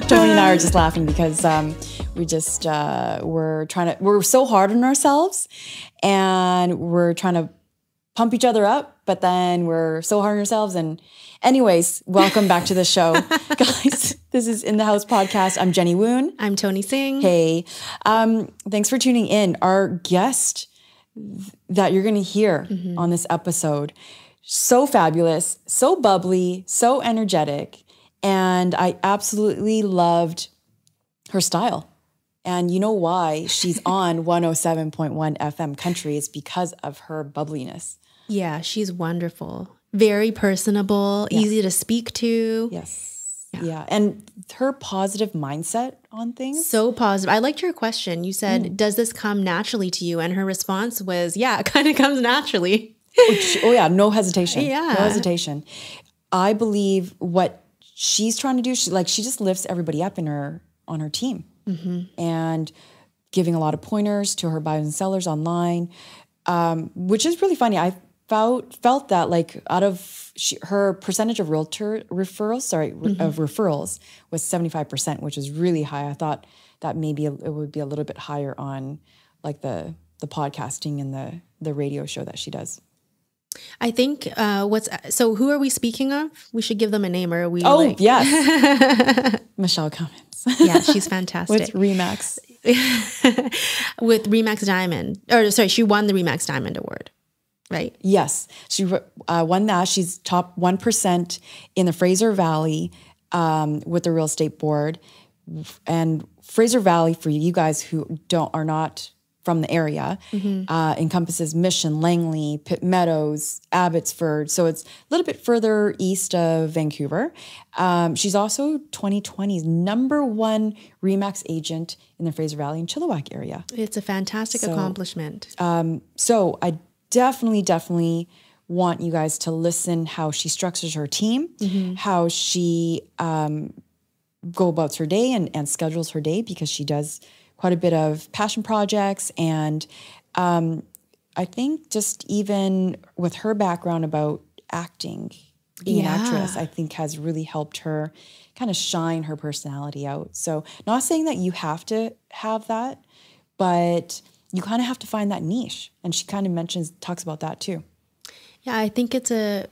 Tony and I are just laughing because we're so hard on ourselves and we're trying to pump each other up, but then we're so hard on ourselves. And anyways, welcome back to the show. Guys, this is In the House podcast. I'm Jenny Woon. I'm Tony Singh. Hey, thanks for tuning in. Our guest that you're going to hear on this episode, so fabulous, so bubbly, so energetic. And I absolutely loved her style. And you know why she's on 107.1 FM Country is because of her bubbliness. Yeah, she's wonderful. Very personable, easy to speak to. Yes. Yeah. And her positive mindset on things. So positive. I liked your question. You said, does this come naturally to you? And her response was, yeah, it kind of comes naturally. Oh yeah, no hesitation. Yeah. No hesitation. I believe what she's trying to do, she just lifts everybody up on her team. And giving a lot of pointers to her buyers and sellers online, which is really funny. I felt that like out of her percentage of referrals was 75%, which is really high. I thought that maybe it would be a little bit higher on like the podcasting and the radio show that she does. I think so who are we speaking of? We should give them a name, or are we? Oh, yes. Michele Cummins. Yeah, she's fantastic. With Remax. With Remax Diamond. Or sorry, she won the Remax Diamond Award, right? Yes. She won that. She's top 1% in the Fraser Valley with the real estate board. And Fraser Valley, for you guys who are not from the area, encompasses Mission, Langley, Pitt Meadows, Abbotsford. So it's a little bit further east of Vancouver. She's also 2020's #1 Remax agent in the Fraser Valley and Chilliwack area. It's a fantastic accomplishment. So I definitely want you guys to listen how she structures her team, how she go about her day and schedules her day, because she does quite a bit of passion projects. And I think just even with her background about acting, being an actress, I think has really helped her kind of shine her personality out. So not saying that you have to have that, but you kind of have to find that niche. And she kind of talks about that too. Yeah, I think it's a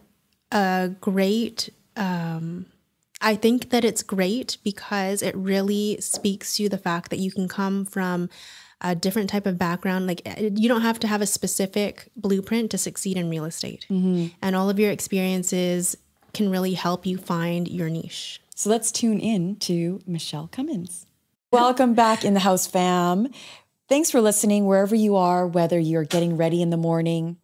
great... I think that it's great because it really speaks to the fact that you can come from a different type of background. Like, you don't have to have a specific blueprint to succeed in real estate. And all of your experiences can really help you find your niche. So let's tune in to Michele Cummins. Welcome back In the House, fam. Thanks for listening wherever you are, whether you're getting ready in the morning,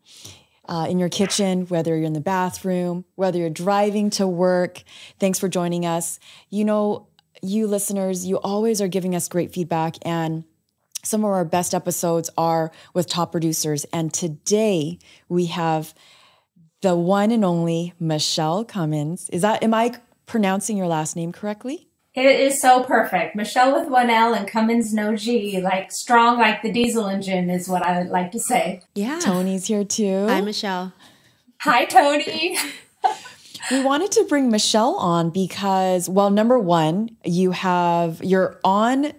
in your kitchen, whether you're in the bathroom, whether you're driving to work. Thanks for joining us. You know, you listeners, you always are giving us great feedback, and some of our best episodes are with top producers. And today we have the one and only Michele Cummins. Am I pronouncing your last name correctly? It is so perfect. Michele with one L and Cummins no G, like strong like the diesel engine is what I would like to say. Yeah. Tony's here too. Hi, Michele. Hi, Tony. We wanted to bring Michele on because, well, number one, you're on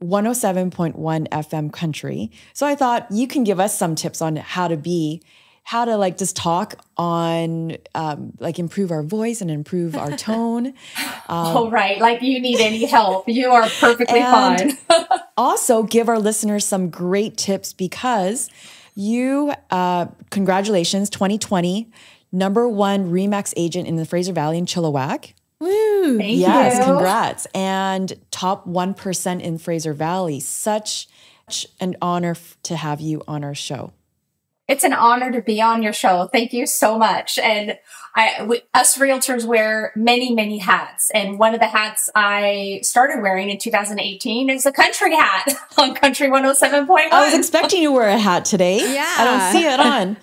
107.1 FM Country. So I thought you can give us some tips on how to like just talk on, like improve our voice and improve our tone. Oh, right. Like you need any help. You are perfectly fine. Also give our listeners some great tips because you, congratulations, 2020, #1 Remax agent in the Fraser Valley and Chilliwack. Woo! Thank Yes, you. congrats. And top 1% in Fraser Valley. Such an honor to have you on our show. It's an honor to be on your show. Thank you so much. And us realtors wear many, many hats. And one of the hats I started wearing in 2018 is a country hat on Country 107.1. I was expecting you to wear a hat today. Yeah. I don't see it on.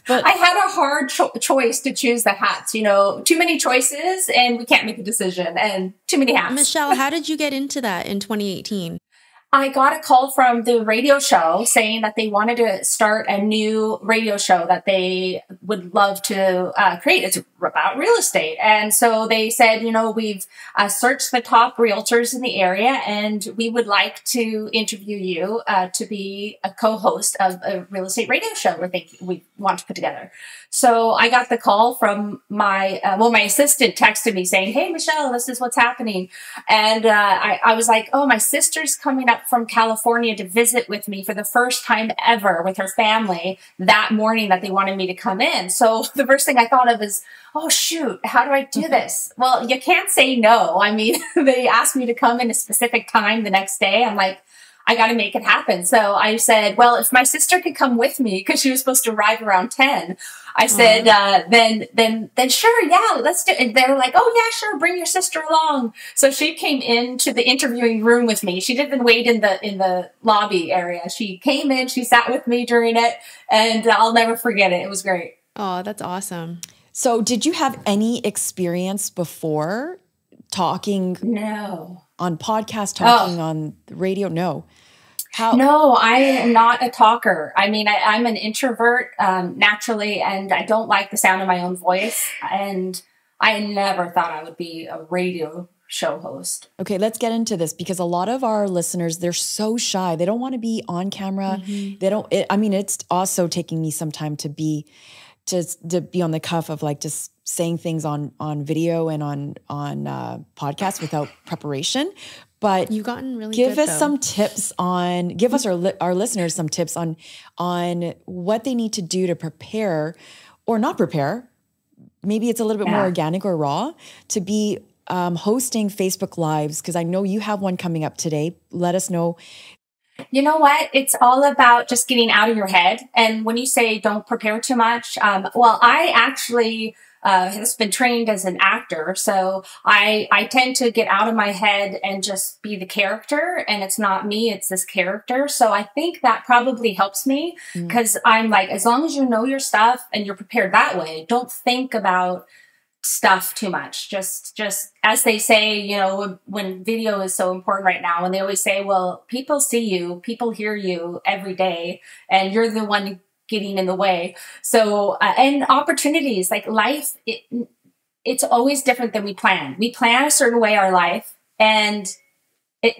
But I had a hard choice to choose the hats. You know, too many choices and we can't make a decision, and too many hats. Michele, how did you get into that in 2018? I got a call from the radio show saying that they wanted to start a new radio show that they would love to create. It's about real estate. And so they said, we've searched the top realtors in the area, and we would like to interview you to be a co-host of a real estate radio show we want to put together. So I got the call from my assistant texted me saying, "Hey, Michelle, this is what's happening." And I was like, "Oh, my sister's coming up from California to visit with me for the first time ever with her family that morning that they wanted me to come in." So the first thing I thought of is, oh, shoot, how do I do this? Well, you can't say no. I mean, they asked me to come in a specific time the next day. I'm like, I got to make it happen. So I said, well, if my sister could come with me, because she was supposed to arrive around 10, I said, then sure, yeah, let's do it. And they were like, oh yeah, sure, bring your sister along. So she came into the interviewing room with me. She didn't wait in the lobby area. She came in, she sat with me during it, and I'll never forget it. It was great. Oh, that's awesome. So did you have any experience before talking? No. On podcast, talking on the radio? No. How? No, I am not a talker. I mean, I'm an introvert naturally, and I don't like the sound of my own voice. And I never thought I would be a radio show host. Okay, let's get into this, because a lot of our listeners, they're so shy. They don't want to be on camera. Mm-hmm. It's also taking me some time to be on the cuff of like just saying things on video and on podcasts without preparation. But you've gotten really give good, us some tips on, give us our listeners some tips on what they need to do to prepare or not prepare. Maybe it's a little bit more organic or raw to be hosting Facebook Lives, because I know you have one coming up today. Let us know. You know what? It's all about just getting out of your head. And when you say don't prepare too much, well, I actually has been trained as an actor. So I tend to get out of my head and just be the character. And it's not me, it's this character. So I think that probably helps me, because I'm like, as long as you know your stuff and you're prepared that way, don't think about stuff too much. Just as they say, when video is so important right now, and they always say, well, people see you, people hear you every day, and you're the one getting in the way. So, and opportunities, like life, it's always different than we plan. We plan a certain way our life, and it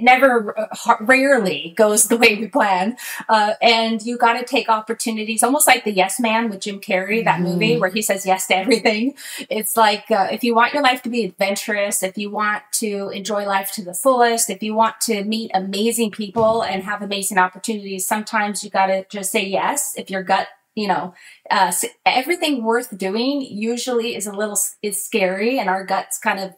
rarely goes the way we plan. And you got to take opportunities, almost like the Yes Man with Jim Carrey, that movie where he says yes to everything. It's like, if you want your life to be adventurous, if you want to enjoy life to the fullest, if you want to meet amazing people and have amazing opportunities, sometimes you got to just say yes. If your gut, everything worth doing usually is scary, and our guts kind of,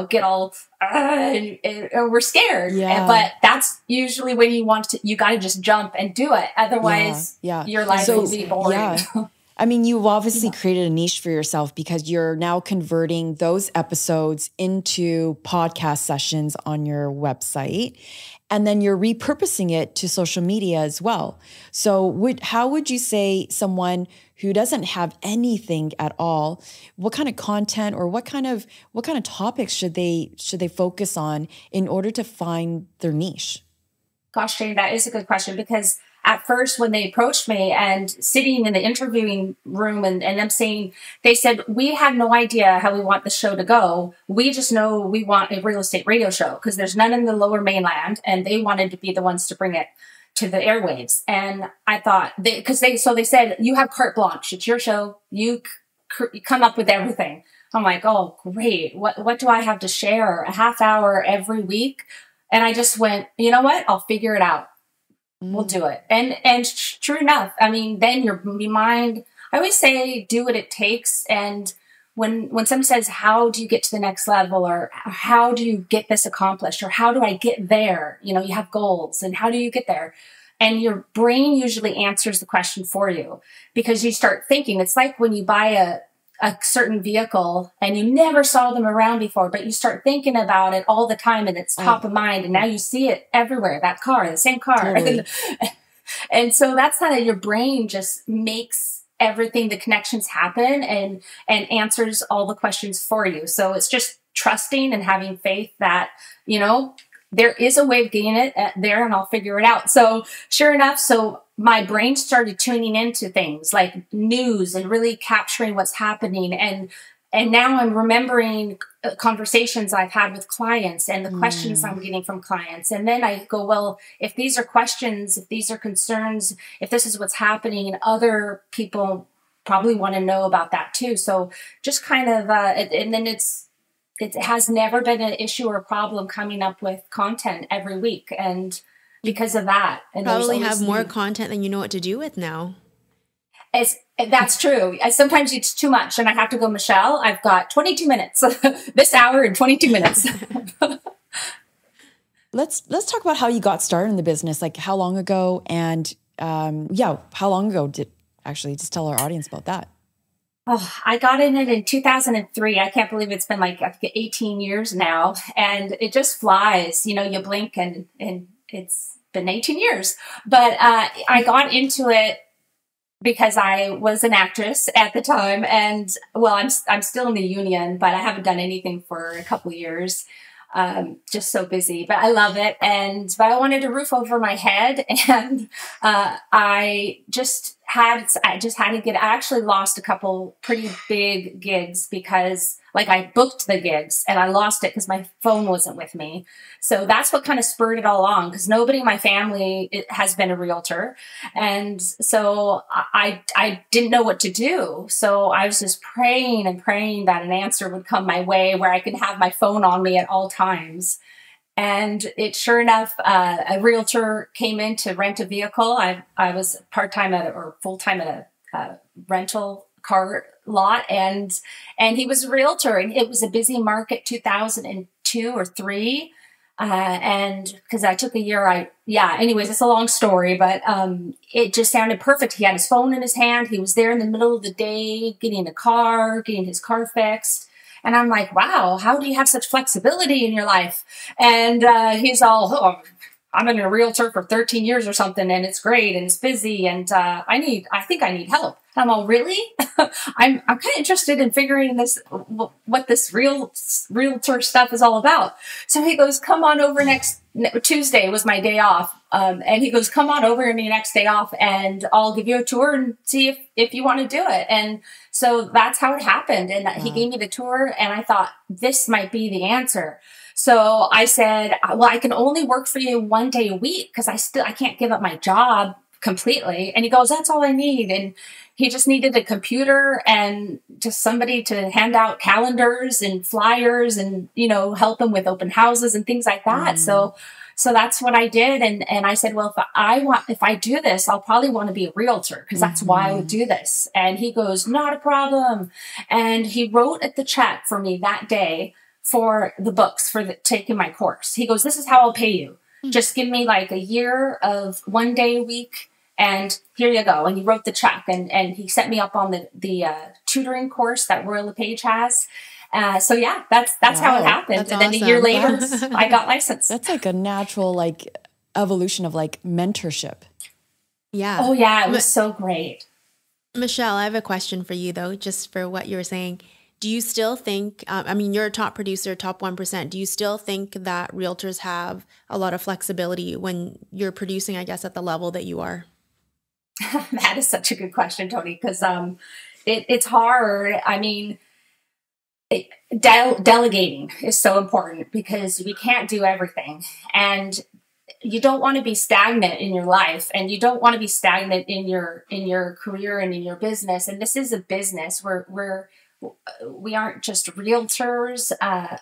get all, and we're scared. Yeah. But that's usually when you got to just jump and do it. Otherwise, your life will be boring. Yeah. I mean, you've obviously created a niche for yourself, because you're now converting those episodes into podcast sessions on your website, and then you're repurposing it to social media as well. So how would you say someone who doesn't have anything at all, what kind of content or what kind of topics should they focus on in order to find their niche? Gosh, Jane, that is a good question, because at first when they approached me and sitting in the interviewing room and them saying, they said, we have no idea how we want the show to go. We just know we want a real estate radio show, because there's none in the lower mainland, and they wanted to be the ones to bring it to the airwaves. And I thought, they said, you have carte blanche. It's your show. You come up with everything. I'm like, oh, great. What do I have to share? A half hour every week? And I just went, you know what? I'll figure it out. We'll do it. And true enough, I mean, then your mind, I always say, do what it takes. And when somebody says, how do you get to the next level, or how do you get this accomplished, or how do I get there? You have goals, and how do you get there? And your brain usually answers the question for you, because you start thinking. It's like when you buy a certain vehicle and you never saw them around before, but you start thinking about it all the time, and it's top of mind, and now you see it everywhere, that car, the same car. Totally. And so that's how your brain just makes everything, the connections happen, and answers all the questions for you. So it's just trusting and having faith that, there is a way of getting it there and I'll figure it out. So sure enough, so my brain started tuning into things like news and really capturing what's happening. And now I'm remembering conversations I've had with clients and the questions I'm getting from clients. And then I go, well, if these are questions, if these are concerns, if this is what's happening, other people probably want to know about that too. So just kind of, and then it has never been an issue or problem coming up with content every week. And because of that. And probably have more content than you know what to do with now. That's true. Sometimes it's too much and I have to go, Michelle, I've got 22 minutes, this hour and 22 minutes. Let's talk about how you got started in the business, like how long ago and how long ago just tell our audience about that. Oh, I got in it in 2003. I can't believe it's been like 18 years now and it just flies, you blink and it's been 18 years, but I got into it because I was an actress at the time and well, I'm still in the union, but I haven't done anything for a couple of years. Just so busy, but I love it. But I wanted a roof over my head and, I actually lost a couple pretty big gigs because I booked the gigs and I lost it because my phone wasn't with me. So that's what kind of spurred it all on because nobody in my family has been a realtor. And so I didn't know what to do. So I was just praying and praying that an answer would come my way where I could have my phone on me at all times. And sure enough, a realtor came in to rent a vehicle. I was part-time or full-time at a rental car lot and he was a realtor and it was a busy market 2002 or 3. And cause I took a year, anyways, it's a long story, but, it just sounded perfect. He had his phone in his hand. He was there in the middle of the day, getting his car fixed. And I'm like, wow, how do you have such flexibility in your life? And, he's all, I've been a realtor for 13 years or something and it's great and it's busy and, I think I need help. I'm all, really? I'm kind of interested in figuring what this realtor stuff is all about. So he goes, come on over next Tuesday was my day off. And he goes, come on over to me next day off and I'll give you a tour and see if you want to do it. And so that's how it happened. And he gave me the tour and I thought this might be the answer. So I said, well, I can only work for you 1 day a week because I can't give up my job completely. And he goes, that's all I need. And he just needed a computer and just somebody to hand out calendars and flyers and, help him with open houses and things like that. So that's what I did. And I said, well, if I do this, I'll probably want to be a realtor because that's why I would do this. And he goes, not a problem. And he wrote at the check for me that day for the books for taking my course. He goes, this is how I'll pay you. Just give me a year of 1 day a week. And here you go. And he wrote the check and he set me up on the tutoring course that Royal LePage has. So yeah, that's how it happened. That's and then awesome. a year later, I got licensed. That's like a natural evolution of mentorship. Yeah. Oh yeah, it was so great. Michelle, I have a question for you though, just for what you were saying. Do you still think, you're a top producer, top 1%. Do you still think that realtors have a lot of flexibility when you're producing, I guess, at the level that you are? That is such a good question, Tony, because it's hard. Delegating is so important because we can't do everything. And you don't want to be stagnant in your life and you don't want to be stagnant in your career and in your business. And this is a business. We aren't just realtors.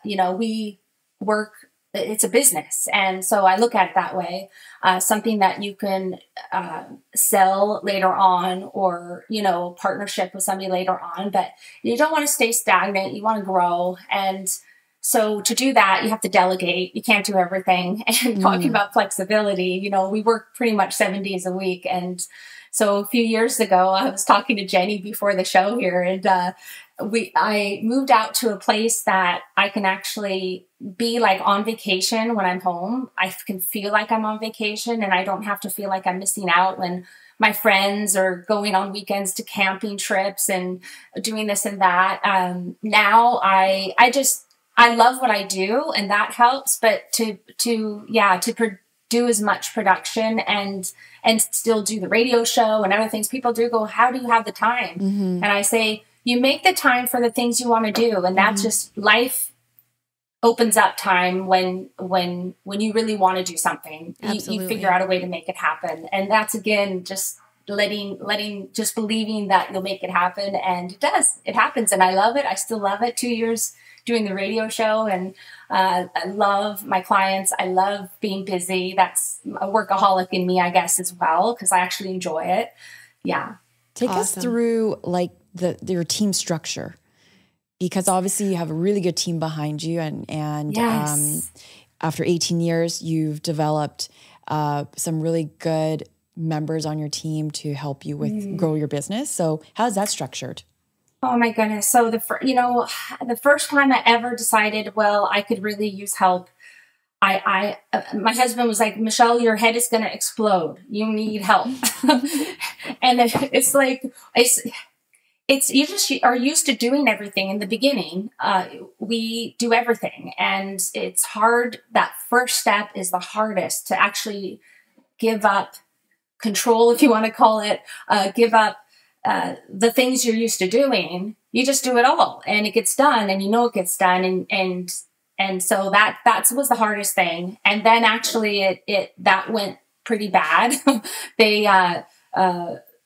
We work, it's a business. And so I look at it that way, something that you can sell later on or, partnership with somebody later on, but you don't want to stay stagnant. You want to grow. And so to do that, you have to delegate. You can't do everything. And talking about flexibility, we work pretty much 7 days a week. And so a few years ago, I was talking to Jenny before the show here and, I moved out to a place that I can actually be on vacation when I'm home. I can feel like I'm on vacation and I don't have to feel like I'm missing out when my friends are going on weekends to camping trips and doing this and that. Now I I love what I do and that helps, but to do as much production and still do the radio show and other things, people do go, how do you have the time? And I say, you make the time for the things you want to do. And that's just life opens up time when you really want to do something. You figure out a way to make it happen. And that's, again, just just believing that you'll make it happen. And it happens. And I love it. I still love it. 2 years doing the radio show, and I love my clients. I love being busy. That's a workaholic in me, I guess, as well, because I actually enjoy it. Yeah. Take us through like your team structure, because obviously you have a really good team behind you, and yes. After 18 years, you've developed some really good members on your team to help you with grow your business. So how's that structured? Oh my goodness. So the first time I ever decided, well, I could really use help, my husband was like, Michelle, your head is going to explode. You need help. And it's like, you just are used to doing everything in the beginning. We do everything, and it's hard. That first step is the hardest, to actually give up control, if you want to call it, give up the things you're used to doing. You just do it all, and it gets done, and it gets done. And so that was the hardest thing. And then actually that went pretty bad.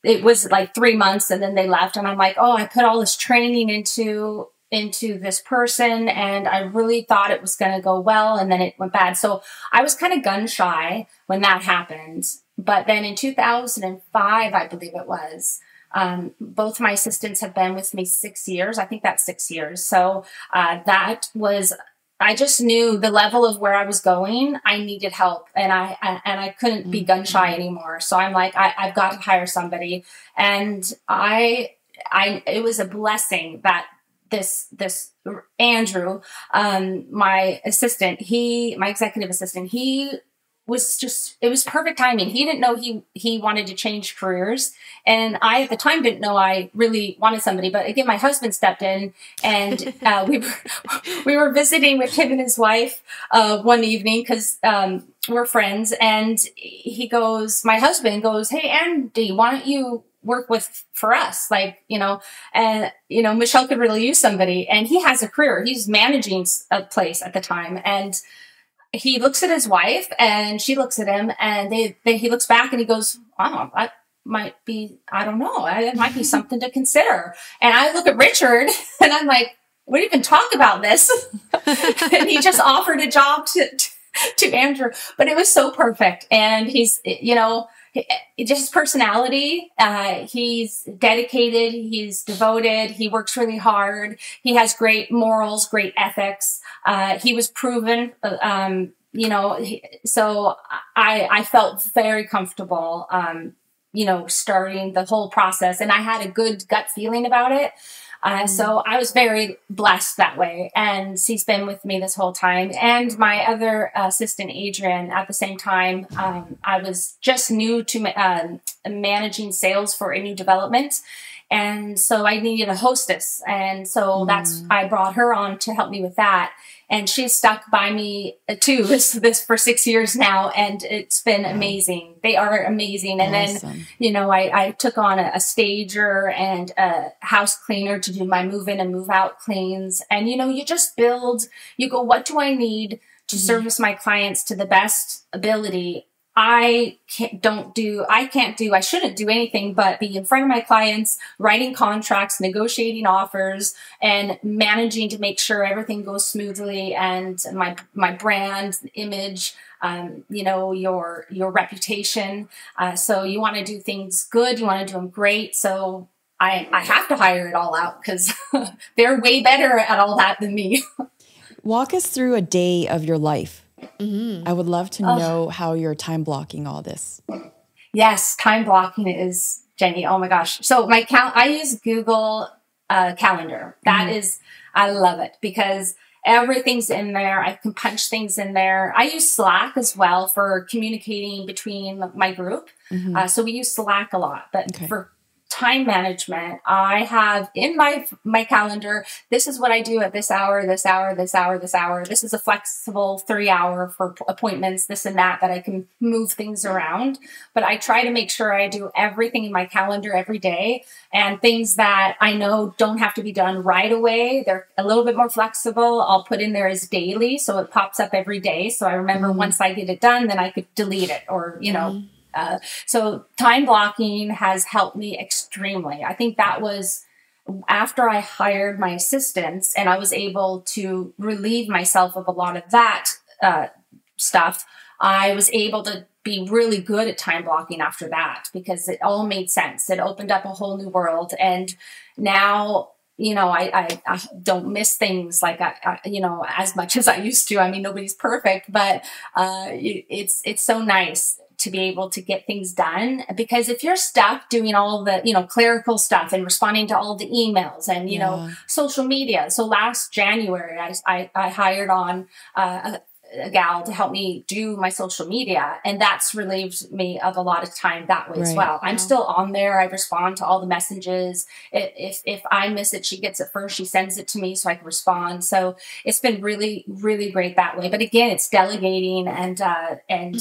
It was like 3 months, and then they left, and I'm like, oh, I put all this training into this person, and I really thought it was going to go well, and then it went bad. So I was kind of gun shy when that happened. But then in 2005, I believe it was, both my assistants have been with me 6 years. I think that's 6 years. So I just knew the level of where I was going. I needed help, and I couldn't be gun shy anymore. So I'm like, I've got to hire somebody. And it was a blessing that this Andrew, my assistant, my executive assistant, it was perfect timing. He didn't know he wanted to change careers. And I, at the time, didn't know I really wanted somebody. But again, my husband stepped in, and we were visiting with him and his wife one evening, because we're friends. And my husband goes, hey, Andy, why don't you work for us? Michelle could really use somebody. And he has a career. He's managing a place at the time. And he looks at his wife, and she looks at him, and he looks back, and he goes, wow, that might be, I don't know, it might be something to consider. And I look at Richard, and I'm like, we didn't even talk about this. And he just offered a job to Andrew, but it was so perfect. And he's, just his personality, he's dedicated, he's devoted, he works really hard, he has great morals, great ethics. He was proven, so I felt very comfortable, starting the whole process, and I had a good gut feeling about it. So I was very blessed that way. And he's been with me this whole time. And my other assistant, Adrian, at the same time, I was just new to managing sales for a new development. And so I needed a hostess. And so I brought her on to help me with that. And she's stuck by me too, this for 6 years now. And it's been amazing. They are amazing. And awesome. Then, I took on a stager and a house cleaner to do my move in and move out cleans. And, you just build, you go, what do I need to service my clients to the best ability? I shouldn't do anything but be in front of my clients, writing contracts, negotiating offers, and managing to make sure everything goes smoothly, and my brand image, your reputation. So you want to do things good. You want to do them great. So I have to hire it all out, because they're way better at all that than me. Walk us through a day of your life. I would love to know how you're time blocking all this. Yes, time blocking is, Jenny, oh my gosh. So I use Google Calendar. That is, I love it, because everything's in there. I can punch things in there. I use Slack as well for communicating between my group. So we use Slack a lot, but for time management, I have in my calendar, this is what I do at this hour, this hour, this hour, this hour. This is a flexible 3-hour for appointments, this and that I can move things around. But I try to make sure I do everything in my calendar every day, and things that I know don't have to be done right away. They're a little bit more flexible. I'll put in there as daily, so it pops up every day. So I remember once I get it done, then I could delete it, or, you know, so time blocking has helped me extremely. I think that was after I hired my assistants and I was able to relieve myself of a lot of that stuff. I was able to be really good at time blocking after that, because it all made sense. It opened up a whole new world. And now, you know, I don't miss things like you know, as much as I used to. I mean, nobody's perfect, but it's so nice to be able to get things done, because if you're stuck doing all the, you know, clerical stuff and responding to all the emails and, you know, social media. So last January, I hired on a gal to help me do my social media, and that's relieved me of a lot of time that way as well. I'm still on there. I respond to all the messages. If I miss it, she gets it first. She sends it to me so I can respond. So it's been really, really great that way. But again, it's delegating and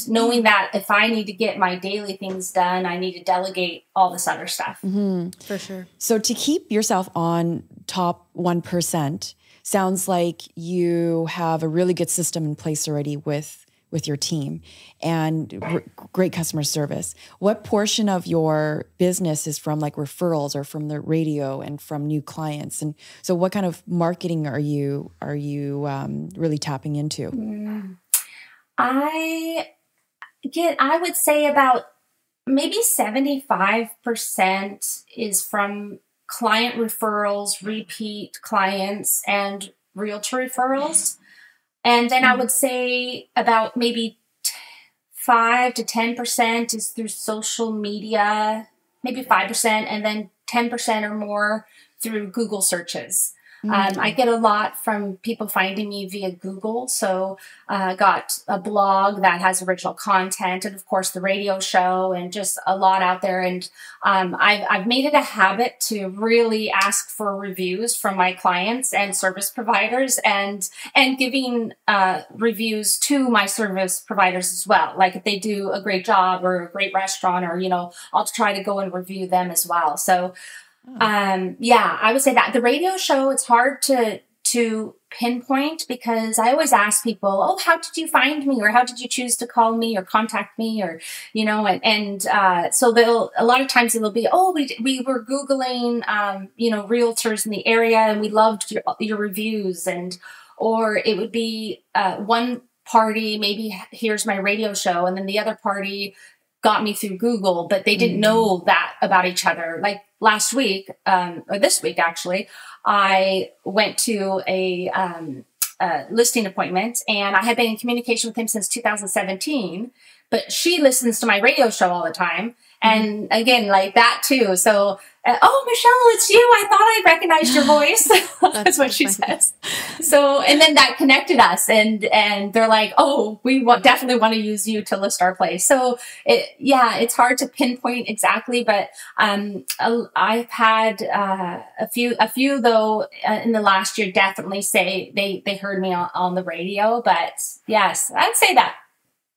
knowing that if I need to get my daily things done, I need to delegate all this other stuff. For sure. So to keep yourself on top 1%, sounds like you have a really good system in place already with your team and great customer service. What portion of your business is from like referrals or from the radio and from new clients? And so what kind of marketing are you really tapping into? I would say about maybe 75% is from client referrals, repeat clients, and realtor referrals. And then I would say about maybe 5 to 10% is through social media, maybe 5%, and then 10% or more through Google searches. I get a lot from people finding me via Google. So I got a blog that has original content, and of course the radio show, and just a lot out there. And I've made it a habit to really ask for reviews from my clients and service providers, and giving reviews to my service providers as well. Like if they do a great job or a great restaurant, or, you know, I'll try to go and review them as well. So I would say that the radio show, it's hard to pinpoint, because I always ask people, oh, how did you find me? Or how did you choose to call me or contact me? Or, you know, so a lot of times it'll be, oh, we were Googling, you know, realtors in the area, and we loved your reviews. Or it would be, one party maybe hears my radio show, and then the other party got me through Google, but they didn't know that about each other. Like last week, or this week actually, I went to a listing appointment, and I had been in communication with him since 2017, but she listens to my radio show all the time. And again, like that too. So, oh, Michelle, it's you. I thought I recognized your voice. That's what she says. So, and then that connected us, and they're like, oh, we definitely want to use you to list our place. So it's hard to pinpoint exactly, but, I've had, a few though, in the last year definitely say they heard me on the radio. But yes, I'd say that,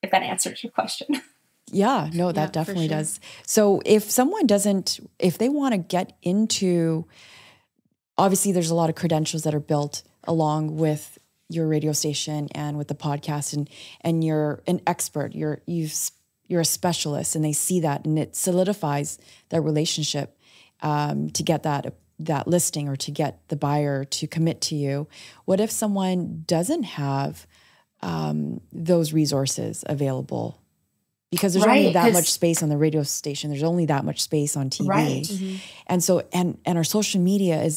if that answers your question. Yeah, no, that definitely does. So if someone if they want to get into, obviously there's a lot of credentials that are built along with your radio station and with the podcast, and you're an expert, you're a specialist, and they see that, and it solidifies that relationship to get that listing, or to get the buyer to commit to you. What if someone doesn't have those resources available? Because there's only that much space on the radio station. There's only that much space on TV. Right. And so, and our social media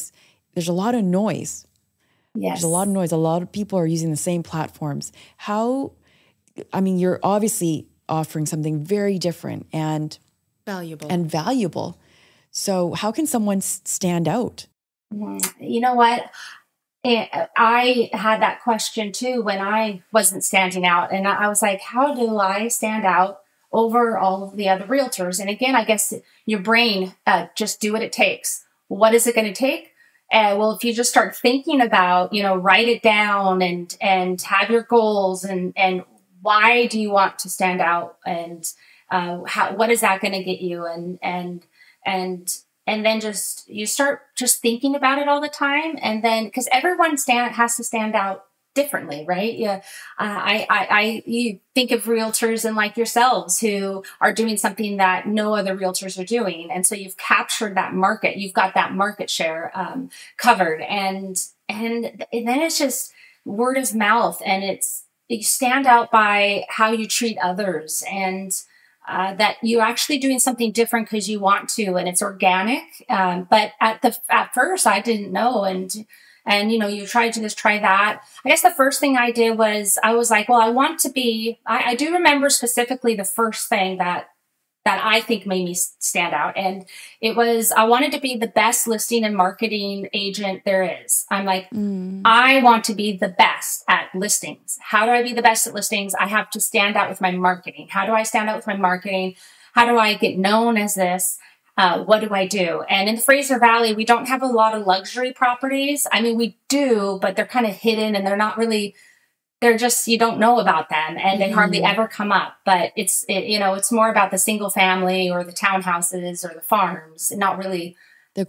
there's a lot of noise. Yes. There's a lot of noise. A lot of people are using the same platforms. You're obviously offering something very different and valuable. So how can someone stand out? You know what? I had that question too when I wasn't standing out, and I was like, how do I stand out over all of the other realtors. And again, I guess your brain, just do what it takes. What is it going to take? Well, if you just start thinking about, write it down and have your goals and why do you want to stand out, and what is that going to get you? And then you start just thinking about it all the time. And then, because everyone has to stand out differently, right? Yeah. You think of realtors and like yourselves who are doing something that no other realtors are doing. And so you've captured that market, you've got that market share, covered. And then it's just word of mouth, and you stand out by how you treat others, and that you're actually doing something different because you want to, and it's organic. But at first I didn't know. And you try that. I guess the first thing I did was I was like, well, I want to be, I do remember specifically the first thing that I think made me stand out. And it was, I wanted to be the best listing and marketing agent there is. I'm like, I want to be the best at listings. How do I be the best at listings? I have to stand out with my marketing. How do I stand out with my marketing? How do I get known as this? What do I do? And in the Fraser Valley, we don't have a lot of luxury properties. I mean, we do, but they're kind of hidden, and they're just, you don't know about them, and they hardly ever come up. But it's more about the single family or the townhouses or the farms, not really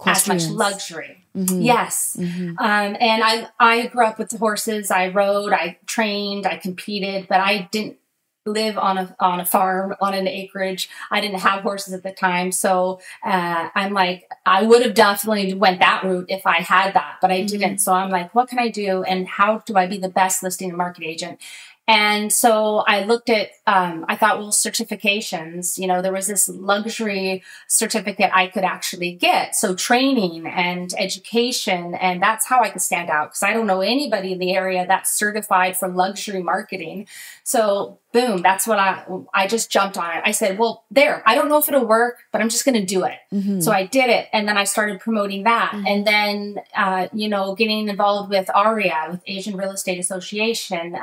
as much luxury. Yes. And I grew up with the horses. I rode, I trained, I competed, but I didn't live on a farm, on an acreage. I didn't have horses at the time. So, I'm like, I would have definitely went that route if I had that, but I didn't. So I'm like, what can I do? And how do I be the best listing and market agent? And so I looked at, I thought, well, certifications, there was this luxury certificate I could actually get. So training and education, and that's how I could stand out, because I don't know anybody in the area that's certified for luxury marketing. So boom, that's what I just jumped on it. I said, well, I don't know if it'll work, but I'm just going to do it. So I did it. And then I started promoting that. And then, getting involved with ARIA, with Asian Real Estate Association.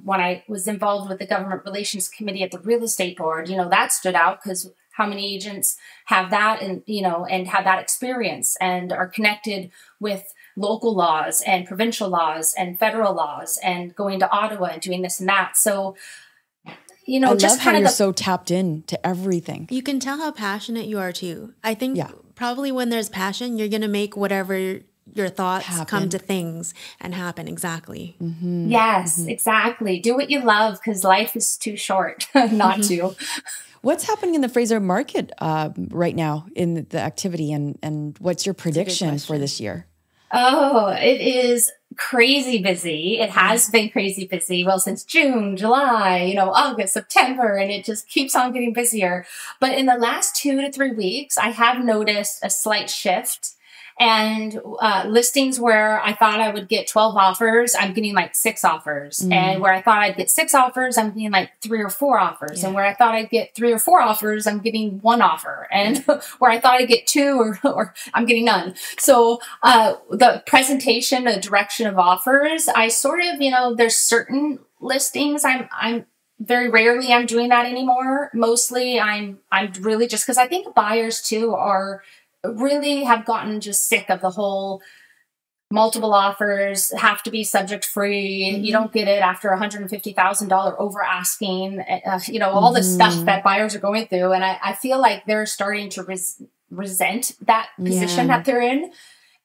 When I was involved with the government relations committee at the real estate board, that stood out, because how many agents have that and have that experience and are connected with local laws and provincial laws and federal laws and going to Ottawa and doing this and that. So, I love how you're so tapped in to everything. You can tell how passionate you are too. I think probably when there's passion, you're going to make whatever your thoughts come to things and happen. Exactly. Yes, exactly. Do what you love, because life is too short not to. What's happening in the Fraser market right now in the activity, and what's your prediction for this year? Oh, it is crazy busy. It has been crazy busy. Well, since June, July, August, September, and it just keeps on getting busier. But in the last 2 to 3 weeks, I have noticed a slight shift. And listings where I thought I would get 12 offers, I'm getting like 6 offers. And where I thought I'd get 6 offers, I'm getting like 3 or 4 offers. And where I thought I'd get 3 or 4 offers, I'm getting 1 offer. And where I thought I'd get 2 or I'm getting none. So the presentation, the direction of offers, I sort of, there's certain listings I'm very rarely I'm doing that anymore. Mostly I'm really just, because I think buyers too really have gotten just sick of the whole multiple offers, have to be subject free. You don't get it after $150,000 over asking, all this stuff that buyers are going through. And I feel like they're starting to resent that position that they're in.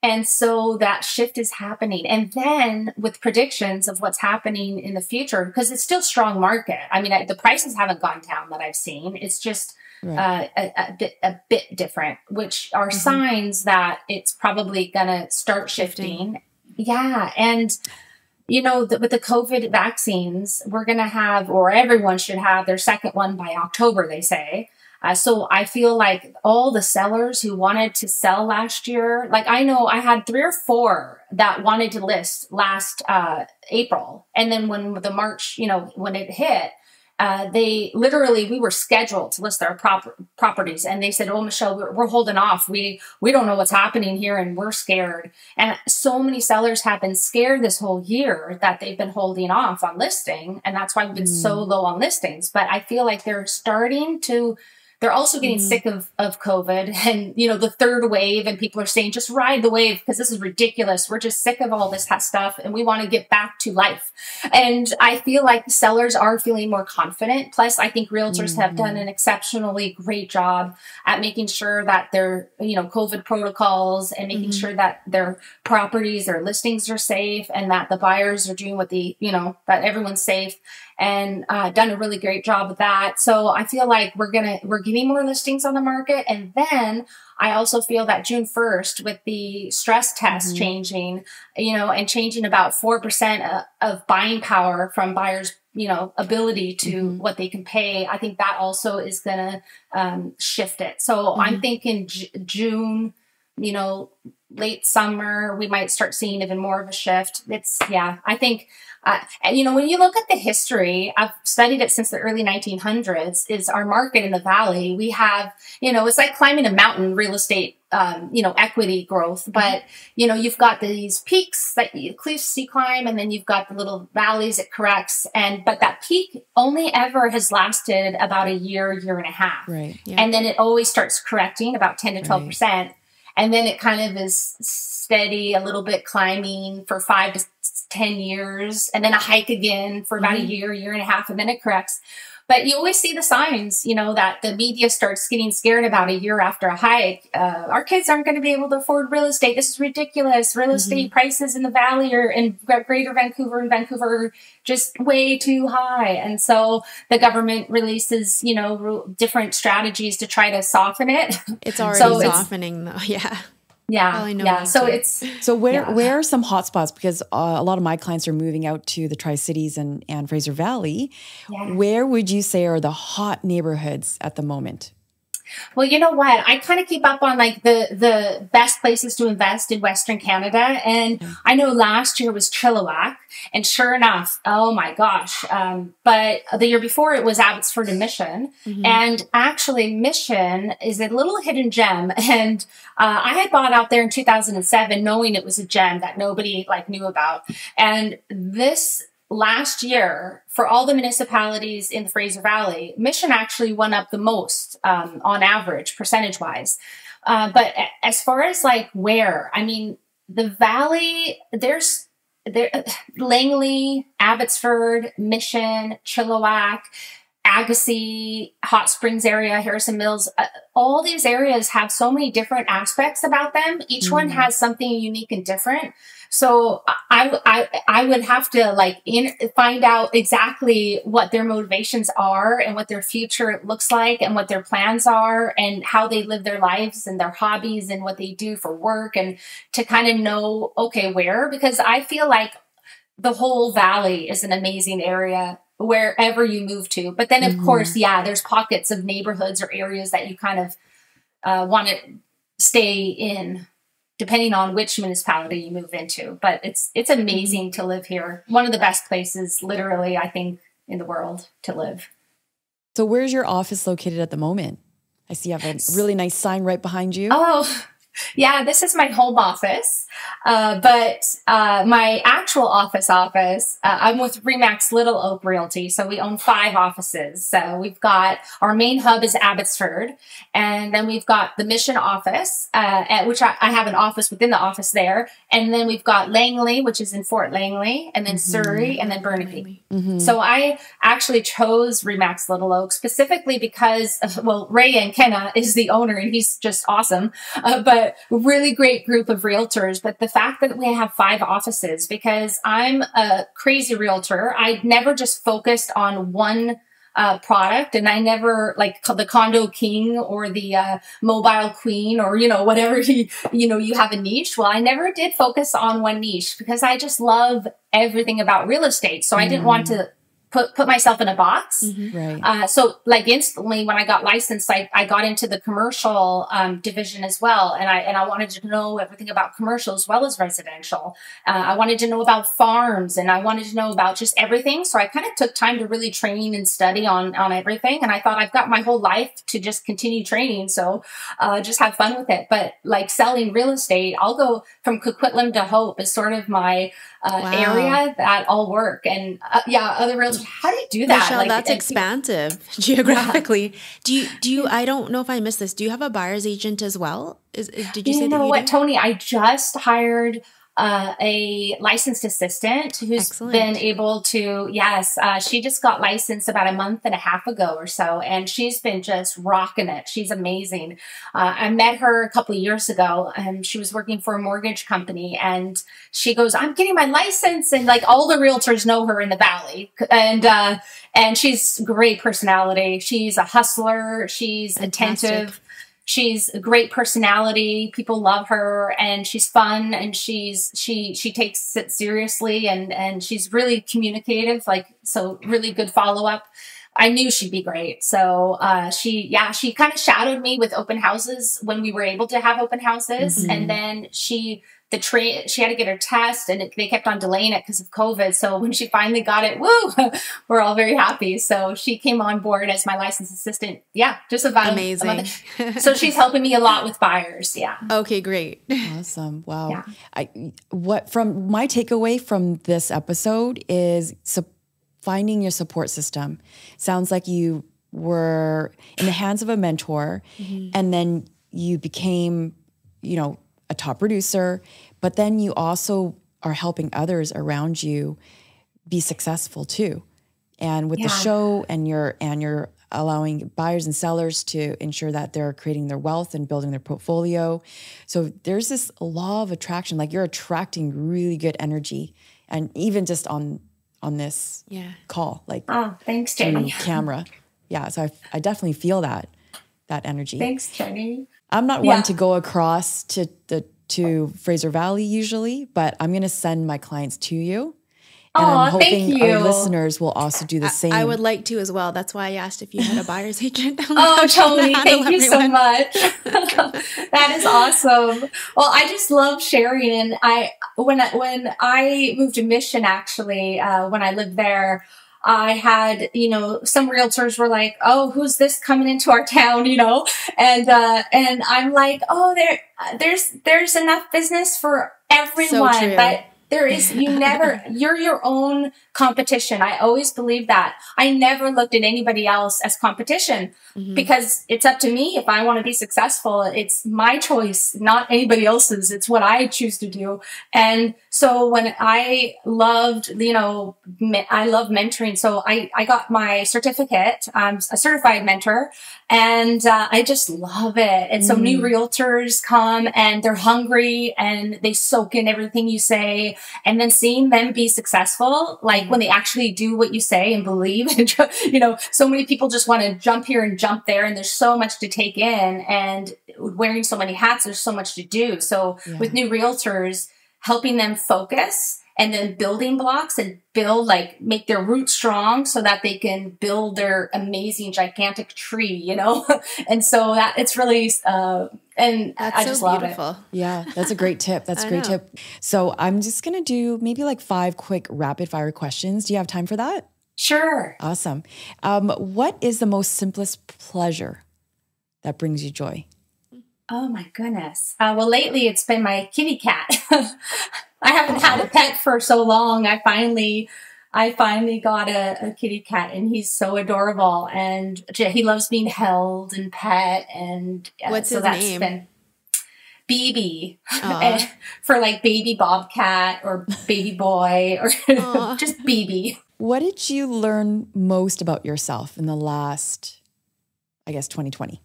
And so that shift is happening. And then with predictions of what's happening in the future, because it's still strong market. I mean, the prices haven't gone down that I've seen. It's just a bit different, which are signs that it's probably going to start shifting. Yeah. And, with the COVID vaccines, we're going to have, or everyone should have their second one by October, they say. So I feel like all the sellers who wanted to sell last year, like I know I had 3 or 4 that wanted to list last April. And then when the March, when it hit, we were scheduled to list our properties, and they said, "Oh, Michelle, we're holding off. We don't know what's happening here, and we're scared." And so many sellers have been scared this whole year that they've been holding off on listing, and that's why we've been so low on listings. But I feel like they're also getting sick of COVID and, the third wave, and people are saying, just ride the wave because this is ridiculous. We're just sick of all this stuff and we want to get back to life. And I feel like sellers are feeling more confident. Plus, I think realtors have done an exceptionally great job at making sure that their, COVID protocols and making sure that their properties, their listings are safe, and that the buyers are doing what that everyone's safe, and done a really great job with that. So I feel like we're getting more listings on the market. And then I also feel that June 1st, with the stress test changing, and changing about 4% of buying power from buyers, ability to what they can pay, I think that also is going to shift it. So I'm thinking June, late summer, we might start seeing even more of a shift. I think, when you look at the history, I've studied it since the early 1900s, is our market in the Valley. We have, it's like climbing a mountain, real estate, equity growth. But, you've got these peaks cliffs you climb, and then you've got the little valleys it corrects. But that peak only ever has lasted about a year and a half. Right. Yeah. And then it always starts correcting about 10 to 12%. Right. And then it kind of is steady, a little bit climbing for 5 to 10 years, and then a hike again for about a year and a half, and then it corrects. But you always see the signs, that the media starts getting scared about a year after a hike. Our kids aren't going to be able to afford real estate. This is ridiculous. Real estate prices in the Valley or in Greater Vancouver and Vancouver just way too high. And so the government releases, different strategies to try to soften it. It's already softening though. Yeah. Yeah. Yeah. So where are some hotspots? Because a lot of my clients are moving out to the Tri-Cities and Fraser Valley. Yeah. Where would you say are the hot neighborhoods at the moment? Well, you know what? I kind of keep up on like the best places to invest in Western Canada. And I know last year was Chilliwack, and sure enough, oh my gosh. But the year before it was Abbotsford and Mission. And actually Mission is a little hidden gem. And I had bought out there in 2007, knowing it was a gem that nobody knew about. And this last year, for all the municipalities in the Fraser Valley, Mission actually went up the most on average, percentage-wise. But as far as where, I mean, the Valley, there's Langley, Abbotsford, Mission, Chilliwack, Agassiz, Hot Springs area, Harrison Mills, all these areas have so many different aspects about them. Each one has something unique and different. So I would have to find out exactly what their motivations are and what their future looks like and what their plans are and how they live their lives and their hobbies and what they do for work, and to kind of know, okay, where, because I feel like the whole Valley is an amazing area wherever you move to. But then of course, there's pockets of neighborhoods or areas that you kind of want to stay in, depending on which municipality you move into. But it's amazing to live here. One of the best places, literally, I think, in the world to live. So where's your office located at the moment? I see you have a really nice sign right behind you. Oh, yeah, this is my home office. But my actual office, I'm with Remax Little Oak Realty. So we own 5 offices. So we've got, our main hub is Abbotsford. And then we've got the Mission office, which I have an office within the office there. And then we've got Langley, which is in Fort Langley, and then Surrey, and then Burnaby. So I actually chose Remax Little Oak specifically because, Ray and Kenna is the owner, and he's just awesome. But really great group of realtors. But the fact that we have 5 offices, because I'm a crazy realtor, I never just focused on one product, and I never the condo king or the mobile queen, or whatever you have a niche. Well, I never did focus on one niche because I just love everything about real estate. So I didn't want to put myself in a box. Right. So like instantly when I got licensed, I got into the commercial division as well. And I wanted to know everything about commercial as well as residential. I wanted to know about farms, and I wanted to know about just everything. So I kind of took time to really train and study on everything. And I thought I've got my whole life to just continue training. So just have fun with it. But like selling real estate, I'll go from Coquitlam to Hope is sort of my area that I'll work. And other realtors, how do you do that? Michelle, like, that's expansive geographically. Do you, I don't know if I missed this. Do you have a buyer's agent as well? Did you say that you know what, Tony, I just hired a licensed assistant who's been able to, she just got licensed about a month and a half ago or so, and she's been just rocking it. She's amazing. I met her a couple of years ago, and she was working for a mortgage company, and she goes, I'm getting my license, and like all the realtors know her in the Valley, and she's great personality. She's a hustler. She's attentive. She's a great personality. People love her, and she's fun, and she takes it seriously, and she's really communicative. So really good follow up. I knew she'd be great. So she kind of shadowed me with open houses when we were able to have open houses, and then she had to get her test, and they kept on delaying it because of COVID. So when she finally got it, woo, we're all very happy. So she came on board as my licensed assistant. Yeah, just about amazing. So she's helping me a lot with buyers. Yeah. Okay, great. Awesome. Wow. Yeah. From my takeaway from this episode is finding your support system. Sounds like you were in the hands of a mentor, and then you became, a top producer, but then you also are helping others around you be successful too. And with the show, and you're allowing buyers and sellers to ensure that they're creating their wealth and building their portfolio. So there's this law of attraction, like you're attracting really good energy. And even just on this call, like thanks, Jenny. Camera. Yeah. So I definitely feel that energy. Thanks, Jenny. I'm not one to go across to Fraser Valley usually, but I'm going to send my clients to you. And I'm hoping our listeners will also do the same. I would like to as well. That's why I asked if you had a buyer's agent. Tony, thank you so much. That is awesome. Well, I just love sharing. And when I moved to Mission, actually, when I lived there, I had, some realtors were like, oh, who's this coming into our town, and I'm like, oh, there's enough business for everyone. So true. But there is, you're your own competition. I always believe that. I never looked at anybody else as competition because it's up to me. If I want to be successful, it's my choice, not anybody else's. It's what I choose to do. And so when I loved, I love mentoring. So I got my certificate. I'm a certified mentor, and I just love it. And so new realtors come and they're hungry and they soak in everything you say. And then seeing them be successful, like when they actually do what you say and believe, and, so many people just want to jump here and jump there. And there's so much to take in, and wearing so many hats, there's so much to do. So with new realtors, helping them focus and then building blocks and make their roots strong so that they can build their amazing, gigantic tree, and so that it's really, and I just love it. Yeah, that's a great tip. That's a great tip. So I'm just going to do maybe 5 quick rapid fire questions. Do you have time for that? Sure. Awesome. What is the most simplest pleasure that brings you joy? Oh my goodness. Well, lately it's been my kitty cat. I haven't had a pet for so long. I finally got a kitty cat, and he's so adorable, and he loves being held and pet. And what's his name? Been BB for baby bobcat or baby boy or just BB. What did you learn most about yourself in the last, 2020,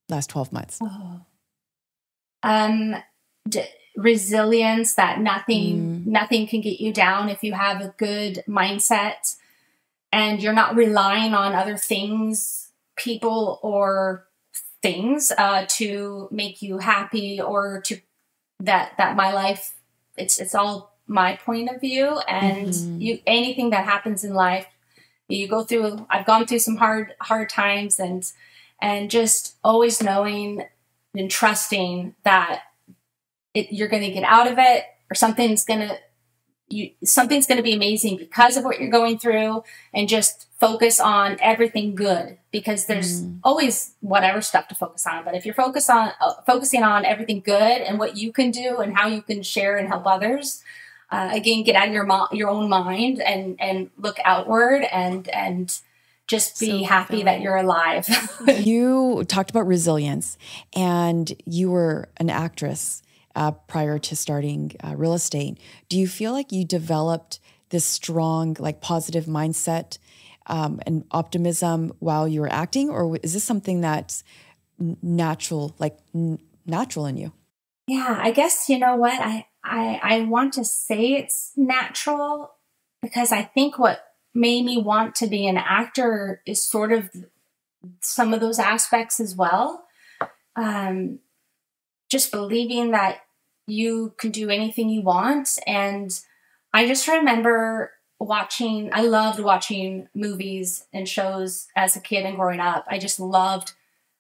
last 12 months? Resilience, that nothing can get you down if you have a good mindset and you're not relying on other things, people or things to make you happy, or to that my life, it's all my point of view, and anything that happens in life, I've gone through some hard times, and just always knowing and trusting that you're going to get out of it, or something's going to be amazing because of what you're going through, and just focus on everything good, because there's always whatever stuff to focus on. But if you're focusing on everything good and what you can do and how you can share and help others, again, get out of your own mind and look outward and just be happy that you're alive. You talked about resilience, and you were an actress prior to starting real estate. Do you feel like you developed this strong, like, positive mindset and optimism while you were acting, or is this something that's natural in you? Yeah, I guess, you know what, I want to say it's natural, because I think what made me want to be an actor is sort of some of those aspects as well. Just believing that you can do anything you want. And I just remember I loved watching movies and shows as a kid and growing up. I just loved,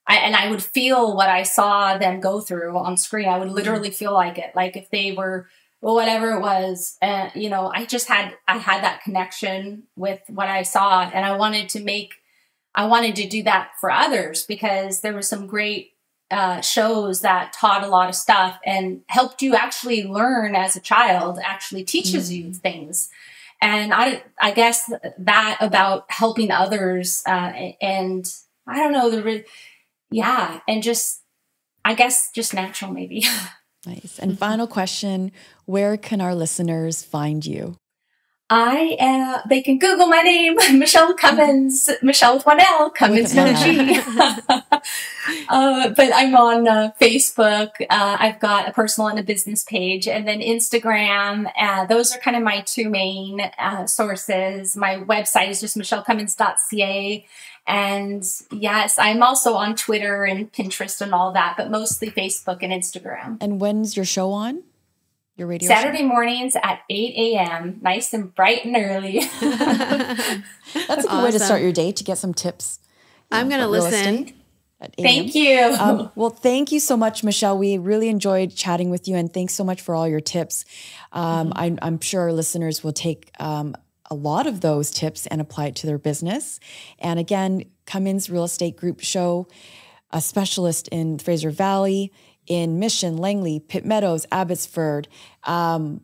and I would feel what I saw them go through on screen. I would literally feel like it, like if they were, well, whatever it was, you know, I had that connection with what I saw, and I wanted to do that for others, because there were some great shows that taught a lot of stuff and helped you actually learn as a child, actually teaches you things. And I guess that about helping others, and I don't know, and just, I guess, just natural maybe. Nice. And final question, where can our listeners find you? They can Google my name, Michele Cummins, Michele with one L, Cummins no G. But I'm on Facebook. I've got a personal and a business page, and then Instagram. Those are kind of my two main sources. My website is just michelecummins.ca. And yes, I'm also on Twitter and Pinterest and all that, but mostly Facebook and Instagram. And when's your show on? Your radio Saturday show? Mornings at 8 a.m. Nice and bright and early. That's a good way to start your day, to get some tips. I'm going to listen. Thank you. Well, thank you so much, Michele. We really enjoyed chatting with you, and thanks so much for all your tips. I'm sure our listeners will take a lot of those tips and apply it to their business. And again, Cummins Real Estate Group show, a specialist in Fraser Valley, in Mission, Langley, Pitt Meadows, Abbotsford, even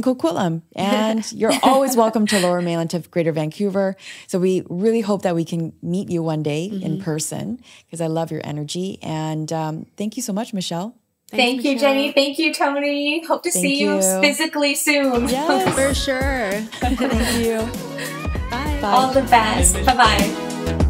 Coquitlam. And you're always welcome to Lower Mainland, to Greater Vancouver. So we really hope that we can meet you one day in person, because I love your energy. And thank you so much, Michele. Thank you, Jenny. Thank you, Tony. Hope to see you physically soon. Yes, for sure. Thank you. Bye. All the best. Bye-bye.